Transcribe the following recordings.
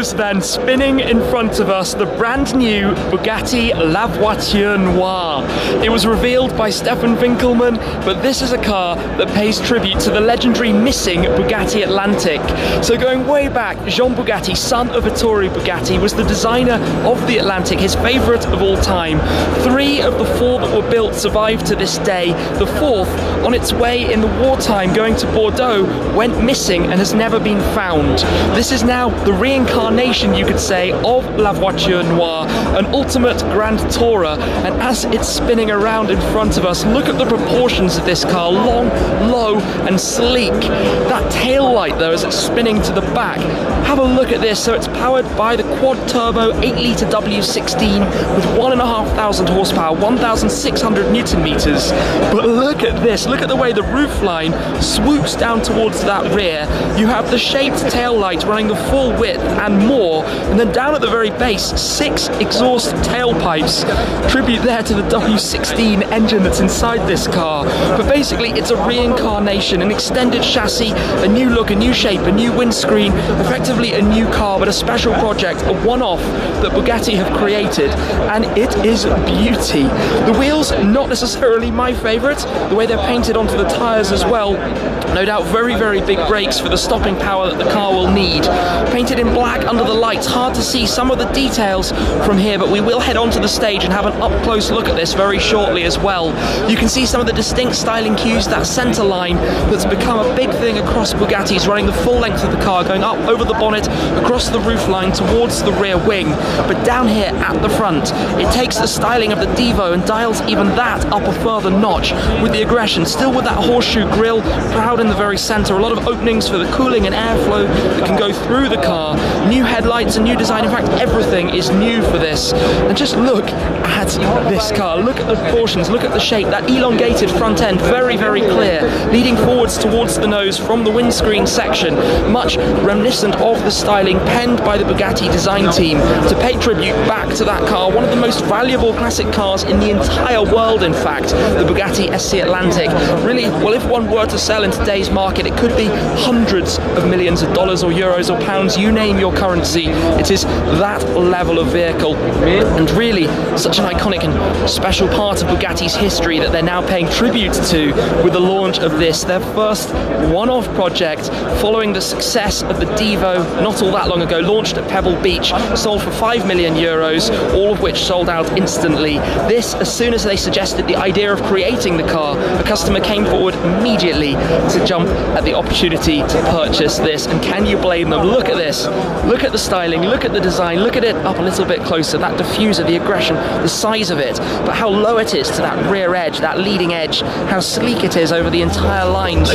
is then spinning in front of us the brand new Bugatti La Voiture Noire. It was revealed by Stefan Winkelmann, but this is a car that pays tribute to the legendary missing Bugatti Atlantic. So going way back, Jean Bugatti, son of Ettore Bugatti, was the designer of the Atlantic, his favourite of all time. 3 of the 4 that were built survived to this day. The 4th, on its way in the wartime going to Bordeaux, went missing and has never been found. This is now the reincarnation, you could say, of La Voiture Noire, an ultimate grand tourer, and as it's spinning around in front of us, look at the proportions of this car, long, low and sleek. That tail light though, as it's spinning to the back, have a look at this. So it's powered by the quad turbo 8-litre W16 with 1,500 horsepower, 1,600 Newton meters. But look at this, look at the way the roofline swoops down towards that rear. You have the shaped tail light running the full width and more, and then down at the very base, 6 exhaust tailpipes. Tribute there to the W16 engine that's inside this car. But basically it's a reincarnation, an extended chassis, a new look, a new shape, a new windscreen, effectively a new car, but a special project, a one-off that Bugatti have created, and it is beauty. The wheels, not necessarily my favourite, the way they're painted onto the tyres as well, no doubt very, very big brakes for the stopping power that the car will need. Painted in black under the lights, hard to see some of the details from here, but we will head onto the stage and have an up-close look at this very shortly as well. You can see some of the distinct styling cues, that centre line that's become a big thing across Bugattis, running the full length of the car, going up over the bonnet, across the roofline towards the rear wing. But down here at the front, it takes the styling of the Devo and dials even that up a further notch with the aggression, still with that horseshoe grille, proud in the very centre, a lot of openings for the cooling and airflow that can go through the car, new headlights, a new design, in fact everything is new for this. And just look at this car, look at the proportions, look at the shape, that elongated front end, very, very clear, leading forwards towards the nose from the windscreen section, much reminiscent of the styling penned by the Bugatti design team to pay tribute back to that car, one of the most valuable classic cars in the entire world, in fact, the Bugatti SC Atlantic. Really, well, if one were to sell in today's market, it could be hundreds of millions of dollars or euros or pounds, you name your currency. It is that level of vehicle, and really such an iconic and special part of Bugatti's history that they're now paying tribute to with the launch of this, their first one-off project following the success of the Devo not all that long ago, launched at Pebble Beach, sold for 5 million euros, all of which sold out instantly. This, as soon as they suggested the idea of creating the car, a customer came forward immediately to jump at the opportunity to purchase this, and can you blame them? Look at this, look at the styling, look at the design, look at it up a little bit closer, that diffuser, the aggression, the size of it, but how low it is to that rear edge, that leading edge, how sleek it is over the entire lines,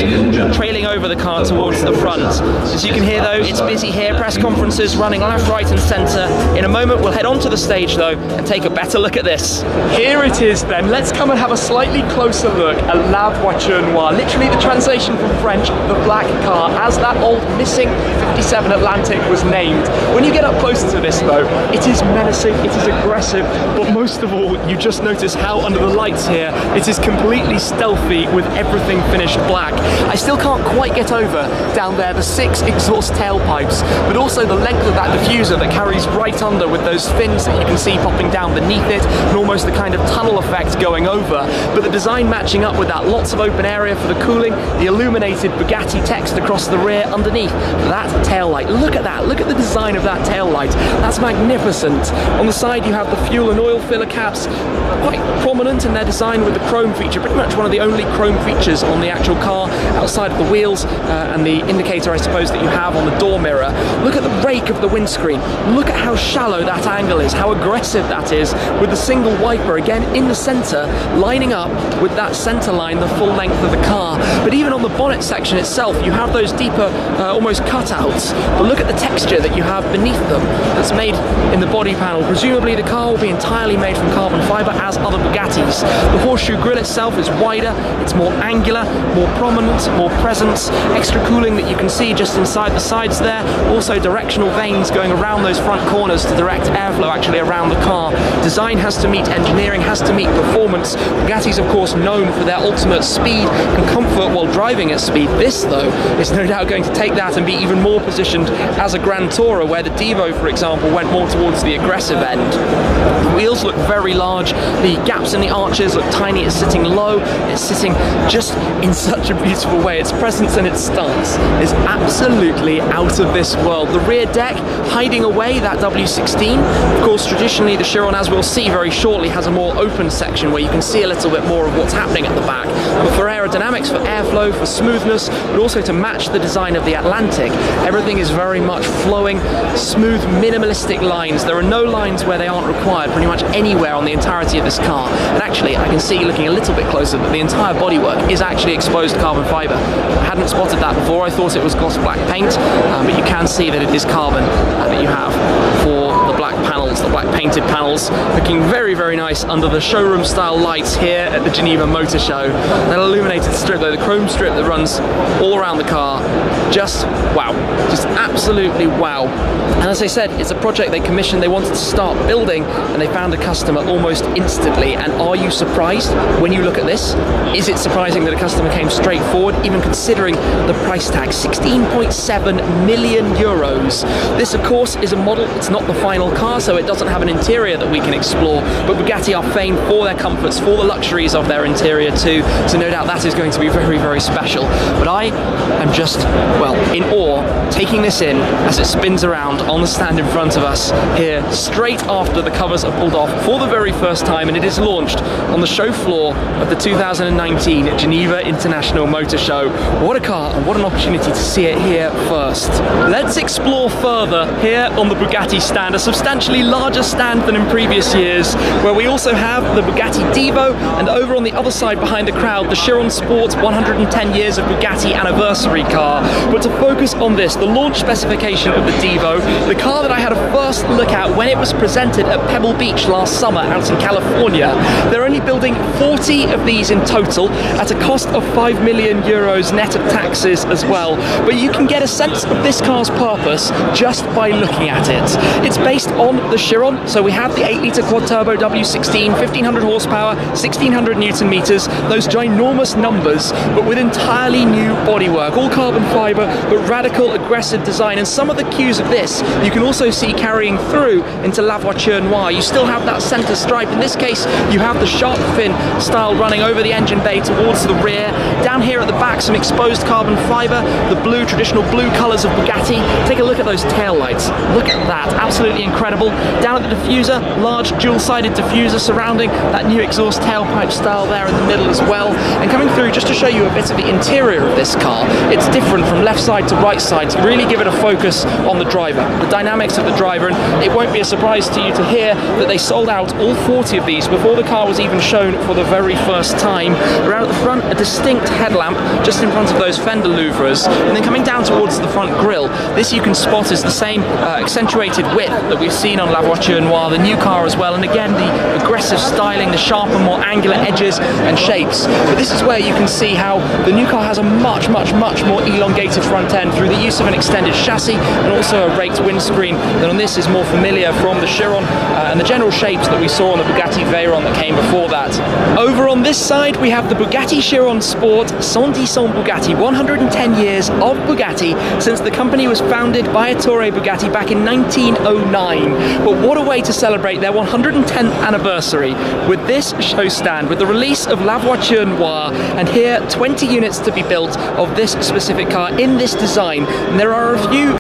trailing over the car towards the front. As you can hear though, it's busy here, press conferences running left, right and centre. In a moment we'll head onto the stage though and take a better look at this. Here it is then, let's come and have a slightly closer look at La Voiture Noire, literally the translation from French, the black car, as that old missing 57 Atlantic was named. When you get up closer to this though, it is menacing, it is aggressive, but most of all, you just notice how under the lights here, it is completely stealthy with everything finished black. I still can't quite get over down there the 6 exhaust tailpipes, but also the length of that diffuser that carries right under with those fins that you can see popping down beneath it, and almost the kind of tunnel effect going over. But the design matching up with that, lots of open area for the cooling, the illuminated Bugatti text across the rear underneath that tail light. Look at that, look at the design of that tail light. That's magnificent. On the side you have the fuel and oil filler caps, quite prominent in their design with the chrome feature, pretty much one of the only chrome features on the actual car outside of the wheels and the indicator I suppose that you have on the door mirror. Look at the rake of the windscreen, look at how shallow that angle is, how aggressive that is, with the single wiper again in the centre, lining up with that centre line the full length of the car. But even on the bonnet section itself you have those deeper almost cutouts, but look at the texture that you have beneath them that's made in the body panel. Presumably the car will be entirely made from carbon fibre as other Bugattis. The horseshoe grille itself is wider, it's more angular, more prominent, more presence, extra cooling that you can see just inside the sides there, also directional vanes going around those front corners to direct airflow actually around the car. Design has to meet engineering, has to meet performance. Bugatti's of course known for their ultimate speed and comfort while driving at speed. This though is no doubt going to take that and be even more positioned as a Grand Tourer, where the Devo, for example, went more towards the aggressive end. The wheels look very large, the gaps in the arches look tiny, it's sitting low, it's sitting just in such a beautiful way. Its presence and its stance is absolutely out of this world. The rear deck hiding away that W16. Of course, traditionally the Chiron, as we'll see very shortly, has a more open section where you can see a little bit more of what's happening at the back. But for aerodynamics, for airflow, for smoothness, but also to match the design of the Atlantic, everything is very much flowing, smooth, minimalistic lines. There are no lines where they aren't required pretty much anywhere on the entirety of this car. And actually, I can see, looking a little bit closer, that the entire bodywork is actually exposed carbon fiber. I hadn't spotted that before. I thought it was gloss black paint, but you can see that it is carbon that you have for the black panels, the black painted panels, looking very, very nice under the showroom style lights here at the Geneva Motor Show. That illuminated strip though, the chrome strip that runs all around the car, just wow, just absolutely wow. And as I said, it's a project they commissioned, they wanted to start building, and they found a customer almost instantly. And are you surprised when you look at this? Is it surprising that a customer came straight forward, even considering the price tag, 16.7 million euros. This, of course, is a model, it's not the final car, so it doesn't have an interior that we can explore, but Bugatti are famed for their comforts, for the luxuries of their interior too, so no doubt that is going to be very, very special. But I am just, well, in awe, taking this in as it spins around on the stand in front of us here, straight after the covers are pulled off for the very first time, and it is launched on the show floor of the 2019 Geneva International Motor Show. What a car, and what an opportunity to see it here first. Let's explore further here on the Bugatti stand, a substantially larger stand than in previous years, where we also have the Bugatti Devo, and over on the other side behind the crowd, the Chiron Sport 110 years of Bugatti anniversary car. But to focus on this, the launch specification of the Devo, the car that I had a first look at when it was presented at Pebble Beach last summer out in California. They're only building 40 of these in total at a cost of 5 million euros net of taxes as well. But you can get a sense of this car's purpose just by looking at it. It's based on the Chiron, so we have the 8-litre quad-turbo W16, 1500 horsepower, 1600 newton meters, those ginormous numbers, but with entirely new bodywork, all carbon fiber, but radical, aggressive design. And some of the cues of this you can also see carrying through into La Voiture Noire. You still have that center stripe. In this case, you have the shark fin style running over the engine bay towards the rear. Down here at the back, some exposed carbon fiber, the blue, traditional blue colors of Bugatti. Take a look at those tail lights. Look at that, absolutely incredible. Down at the diffuser, large dual-sided diffuser surrounding that new exhaust tailpipe style there in the middle as well. And coming through, just to show you a bit of the interior of this car, it's different from left side to right side to really give it a focus on the driver, the dynamics of the driver. And it won't be a surprise to you to hear that they sold out all 40 of these before the car was even shown for the very first time. Around at the front, a distinct headlamp just in front of those fender louvres, and then coming down towards the front grille, this you can spot is the same accentuated width that we've seen on La Voiture Noire, the new car as well, and again the aggressive styling, the sharper, more angular edges and shapes. But this is where you can see how the new car has a much more elongated front end through the use of an extended chassis and also a raked windscreen that on this is more familiar from the Chiron and the general shapes that we saw on the Bugatti Veyron that came before that. Over on this side we have the Bugatti Chiron Sport 110 Bugatti, 110 years of Bugatti since the company was founded by Ettore Bugatti back in 1909. But what a way to celebrate their 110th anniversary with this show stand, with the release of La Voiture Noire, and here 20 units to be built of this specific car in this design. And there are a few